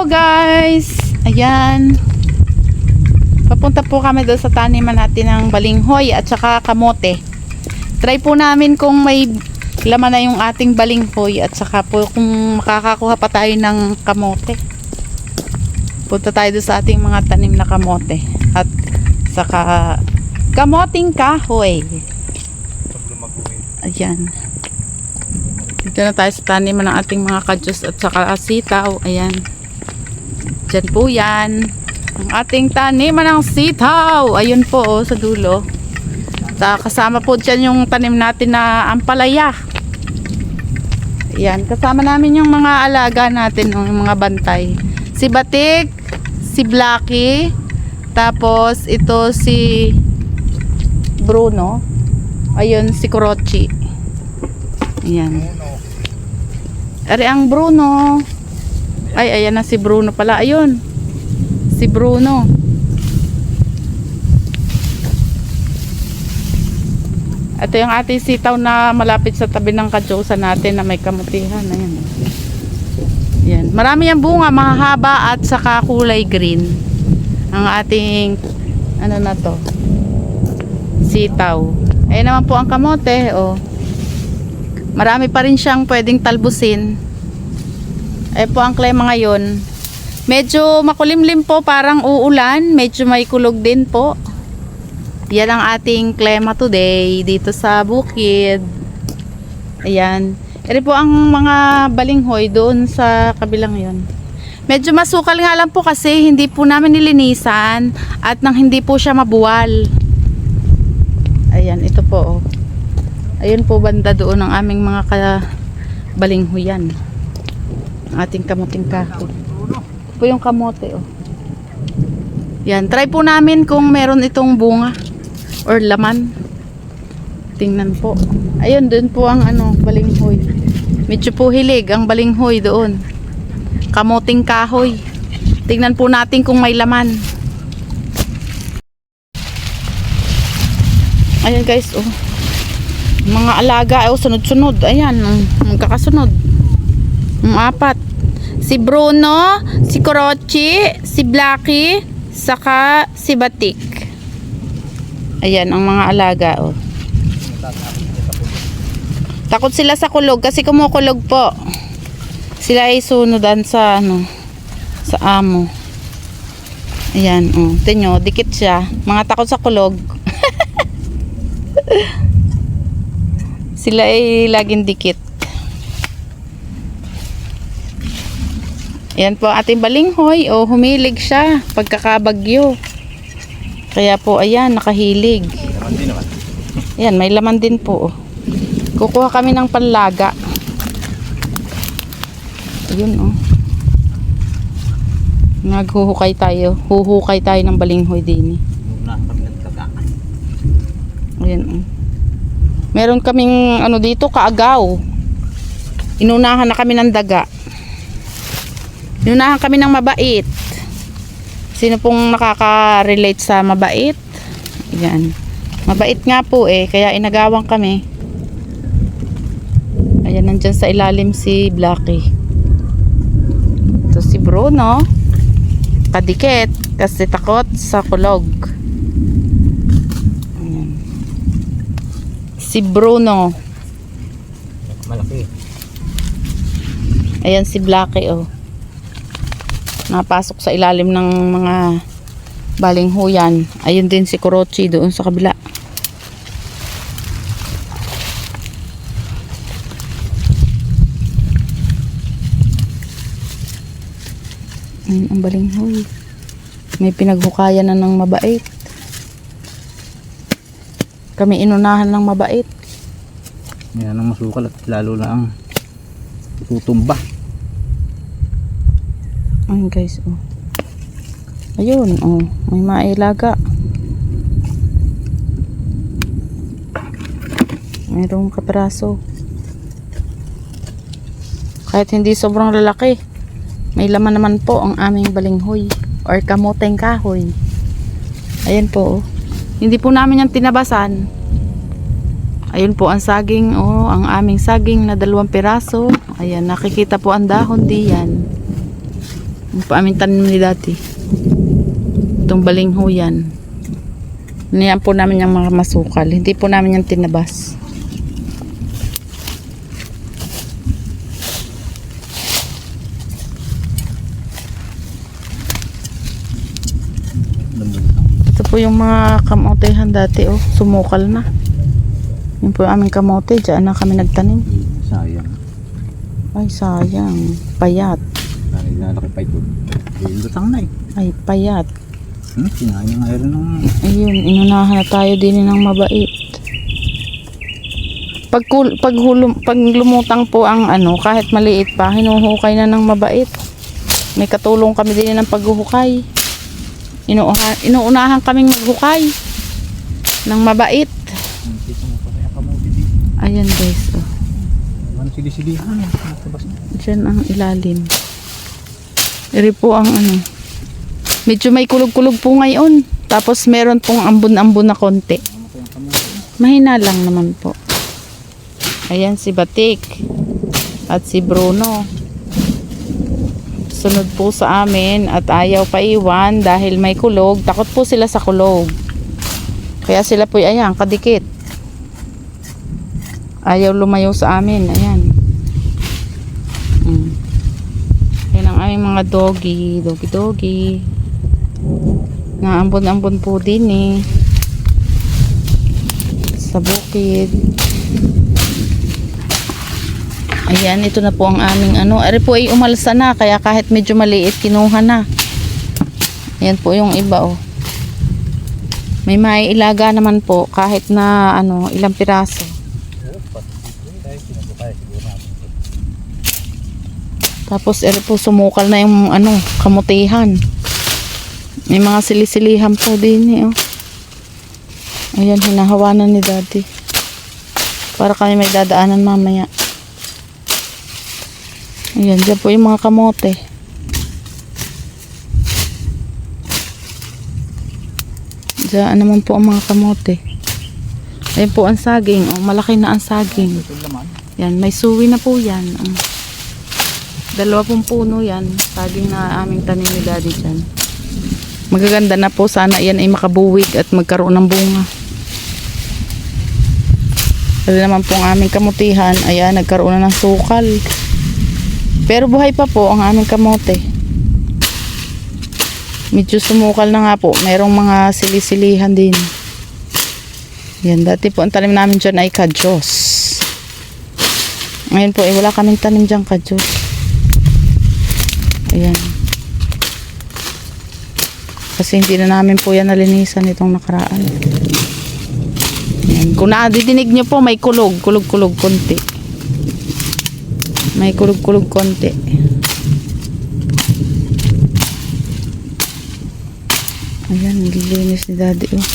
guys! Ayan. Papunta po kami doon sa taniman natin ng balinghoy at saka kamote. Try po namin kung may laman na yung ating balinghoy at saka po kung makakakuha pa tayo ng kamote. Punta tayo doon sa ating mga tanim na kamote at saka kamoting kahoy. Ayan. Dito na tayo sa taniman ng ating mga kadyos at saka sitaw. Ayan. Diyan po yan. Ang ating taniman ng sitaw. Ayun po oh, sa dulo. Kasama po dyan yung tanim natin na ampalaya. Ayan. Kasama namin yung mga alaga natin, yung mga bantay. Si Batik, si Blacky, tapos ito si Bruno. Ayun si Kurochi. Ayan. Ari ang Bruno. Ay, ayan na si Bruno pala. Ayun. Si Bruno. Ito yung ating sitaw na malapit sa tabi ng kadyosa natin na may kamutihan. Ayan. Ayan. Marami yung bunga, mahahaba at saka kulay green. Ang ating ano na to? Sitaw. Ayan naman po ang kamote. Oh. Marami pa rin siyang pwedeng talbusin. Ayan po ang klema ngayon. Medyo makulimlim po, parang uulan. Medyo may kulog din po. Yan ang ating klema today dito sa bukid. Ayan. Ito po ang mga balinghoy doon sa kabilang yon. Medyo masukal nga lang po kasi hindi po namin nilinisan at nang hindi po siya mabuwal. Ayan, ito po. Ayun po banda doon ang aming mga balinghoyan. Ating kamuting kahoy. Ito po yung kamote oh. Yan, try po namin kung meron itong bunga or laman. Tingnan po. Ayun, doon po ang ano, balinghoy. Medyo po hilig ang balinghoy doon. Kamuting kahoy. Tingnan po natin kung may laman. Ayan guys, oh. Mga alaga, oh, sunod-sunod. Ayan, magkakasunod. Apat. Si Bruno, si Kurochi, si Blacky, saka si Batik. Ayan ang mga alaga oh. Takot sila sa kulog kasi kumukulog po. Sila ay sunudan sa ano, sa amo. Ayan oh, tingnan nyo, dikit siya. Mga takot sa kulog. Sila ay laging dikit. Ayan po ating balinghoy. O, humilig siya pagkakabagyo. Kaya po, ayan, nakahilig. Ayan, may laman din po. Kukuha kami ng panlaga. Ayun, oh. Naghuhukay tayo. Huhukay tayo ng balinghoy din. Ayan, oh. Meron kaming, ano dito, kaagaw. Inunahan na kami ng daga. Inunahan kami ng mabait. Sino pong nakaka-relate sa mabait? Ayan. Mabait nga po eh. Kaya inagawang kami. Ayan, nandyan sa ilalim si Blacky. Ito si Bruno. Kadikit. Kasi takot sa kulog. Ayan. Si Bruno. Malaki. Ayan si Blacky oh. Napasok sa ilalim ng mga balinghoyan. Ayun din si Kurochi doon sa kabila. Ayun ang balinghoy. May pinaghukayan na ng mabait. Kami inunahan ng mabait. Yan ang masukal at lalo na ang tutumba. Ayun guys oh. Ayun oh, may mailaga. Mayroong kapraso. Kahit hindi sobrang lalaki, may laman naman po ang aming balinghoy or kamoteng kahoy. Ayan po oh. Hindi po namin yung tinabasan. Ayun po ang saging oh, ang aming saging na 2 piraso. Ayan, nakikita po ang dahon diyan. Yung pa aming tanim ni dati. Itong balingho yan. Niyan po namin yung mga masukal. Hindi po namin yung tinabas. Ito po yung mga kamotehan dati, oh. Sumukal na. Yun po yung aming kamote. Diyan na kami nagtanim. Sayang. Ay, sayang. Payat. Dahil lalaki pa ito. Lutang na eh. Ay, payat. Sinayang nga rin ng... Ayun, inunahan na tayo din ng mabait. Pag lumutang po ang ano, kahit maliit pa, hinuhukay na ng mabait. May katulong kami din ng paghuhukay. Inuunahan kaming maghukay ng mabait. Ayan guys, oh. Ano sili-silihan? Diyan ang ilalim. Iri po ang ano. Medyo may kulog-kulog po ngayon. Tapos meron pong ambon-ambon na konti. Mahina lang naman po. Ayan si Batik. At si Bruno. Sunod po sa amin. At ayaw pa iwan dahil may kulog. Takot po sila sa kulog. Kaya sila po ayan, kadikit. Ayaw lumayo sa amin. Ayan. Ayan ang aming mga doggy. Doggy. Naambon-ambon po din eh. Sa bukid. Ayan, ito na po ang aming ano. Ari po ay umalsa na. Kaya kahit medyo maliit, kinuha na. Ayan po yung iba oh. May maiilaga naman po. Kahit na ano, ilang piraso. Tapos ari po sumukal na yung ano, kamutihan. May mga silisilihan po din eh, oh. Ayan, hinahawanan ni daddy. Para kami may dadaanan mamaya. Ayan, dyan po yung mga kamote. Diyan naman po ang mga kamote. Ayan po ang saging. Oh, malaki na ang saging. Yan, may suwi na po yan. 2 puno yan. Saging na aming tanim ni daddy dyan. Magaganda na po, sana yan ay makabuwig at magkaroon ng bunga. Kasi naman po ang aming kamutihan, ayan, nagkaroon na ng sukal. Pero buhay pa po ang aming kamote. Medyo sumukal na nga po, mayroong mga silisilihan din. Yan, dati po ang tanim namin dyan ay kadyos. Ngayon po, wala kaming tanim dyan kadyos. Ayan. Kasi hindi na namin po yan nalinisan itong nakaraan. Ayan. Kung nadidinig nyo po, may kulog konti. May kulog konti. Ayan, nililinis ni daddy oh.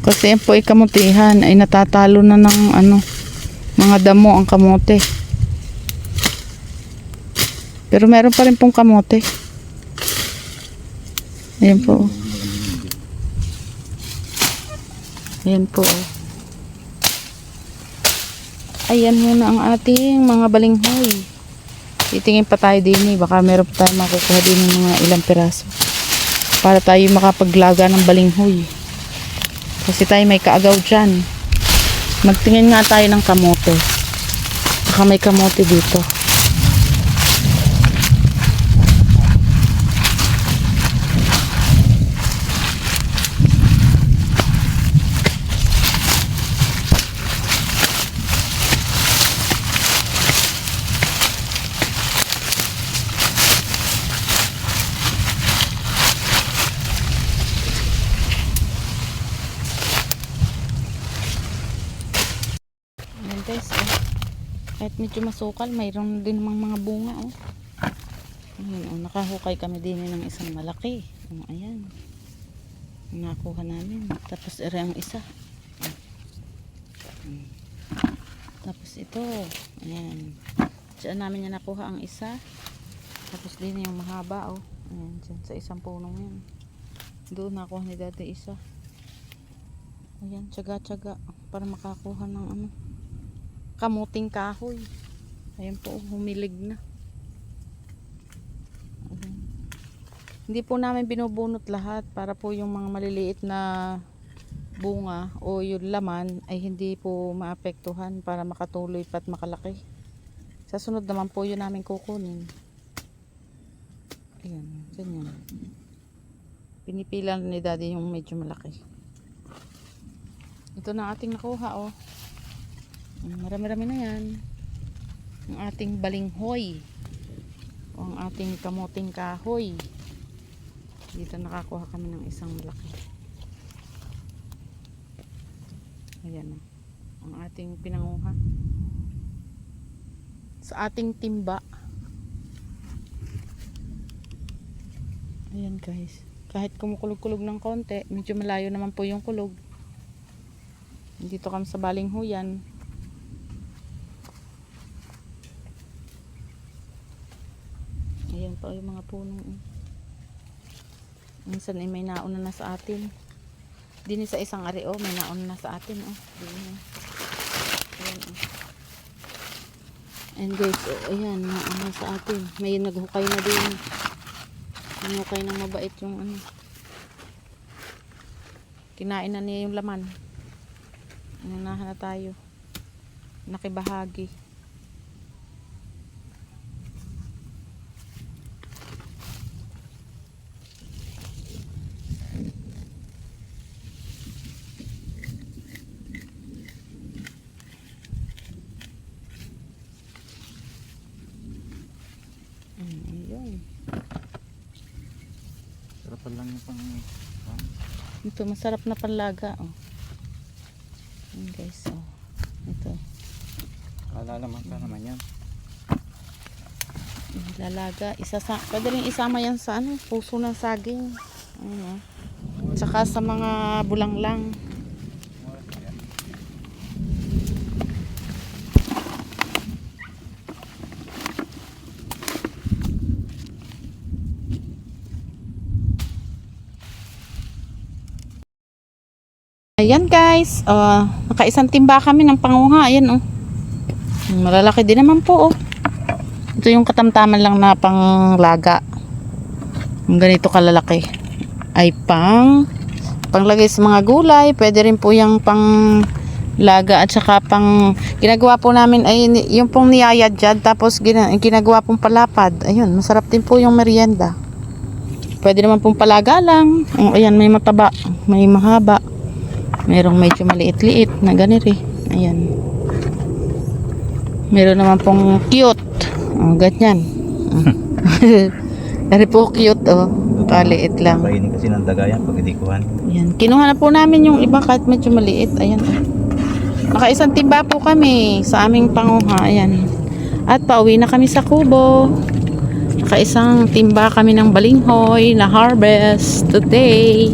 Kasi yan po ay kamutihan, ay natatalo na ng ano, mga damo ang kamote. Pero meron pa rin pong kamote. Ayan po. Ayan po. Ayan muna ang ating mga balinghoy. Titingin pa tayo din eh. Baka meron pa tayo makukuha din ng mga ilang piraso. Para tayo makapaglaga ng balinghoy. Kasi tayo may kaagaw dyan. Magtingin nga tayo ng kamote. Baka may kamote dito. Guys, oh. Kahit medyo masukal, mayroon din mga bunga oh. Ayan, oh, nakahukay kami din ng isang malaki. Oh, ayan. Nakuha namin. Tapos ere ang isa. Tapos ito. Ayan. Diyan namin yan nakuha ang isa. Tapos din yung mahaba oh. Ayan, dyan sa isang punong yan. Doon nakuha ni dati isa. Ayan, tsaga-tsaga para makakuha ng ano. kamuting kahoy. Ayan po, humilig na. Ayan. Hindi po namin binubunot lahat para po yung mga maliliit na bunga o yung laman ay hindi po maapektuhan para makatuloy pa at makalaki. Sa sunod naman po yun namin kukunin. Ayan, ganyan. Pinipilan ni daddy yung medyo malaki. Ito na ating nakuha, oh. Marami-rami na yan. Ang ating balinghoy. O ang ating kamuting kahoy. Dito nakakuha kami ng isang malaki. Ayan, oh. Ang ating pinanguha. Sa ating timba. Ayan guys. Kahit kumukulog-kulog ng konti, medyo malayo naman po yung kulog. Dito kami sa balinghoyan. Ayan pa yung mga puno. Minsan ay may nauna na sa atin. Din sa isang ari, oh, may nauna na sa atin, oh. Ayan, oh. And guys, oh, ayan, nauna sa atin. May naghukay na din. Naghukay na mabait yung ano. Kinain na niya yung laman. Nananahan na tayo. Nakibahagi. Ayun. Sarapan lang yung pang... Ito masarap na panlaga, oh. Ayan guys, oh. Ito. Kalalaman ka naman yan. Lalaga. Pwede rin isama yan sa ano, puso ng saging. Ayun, oh. Tsaka sa mga bulanglang. Ayan guys, nakaisang timba kami ng panguha. Ayan, oh. Malalaki din naman po, oh. Ito yung katamtaman lang na panglaga. Yung ganito kalalaki ay panglagay sa mga gulay. Pwede rin po yung panglaga at saka ginagawa po namin ay yung pong niyayadjad tapos ginagawa pong palapad. Ayun, masarap din po yung merienda. Pwede naman pong palaga lang. Ayan, may mataba, may mahaba. Merong medyo maliit-liit na ganito, eh. Ayan. Meron naman pong cute. Oh, ganyan. Dari po cute, oh. Kaliit lang. Kainin kasi ng daga yan pag hindi kuhan. Ayan. Kinuha na po namin yung iba kahit medyo maliit. Ayan. Nakaisang timba po kami sa aming panguha. Ayan. At pauwi na kami sa kubo. Nakaisang timba kami ng balinghoy na harvest today.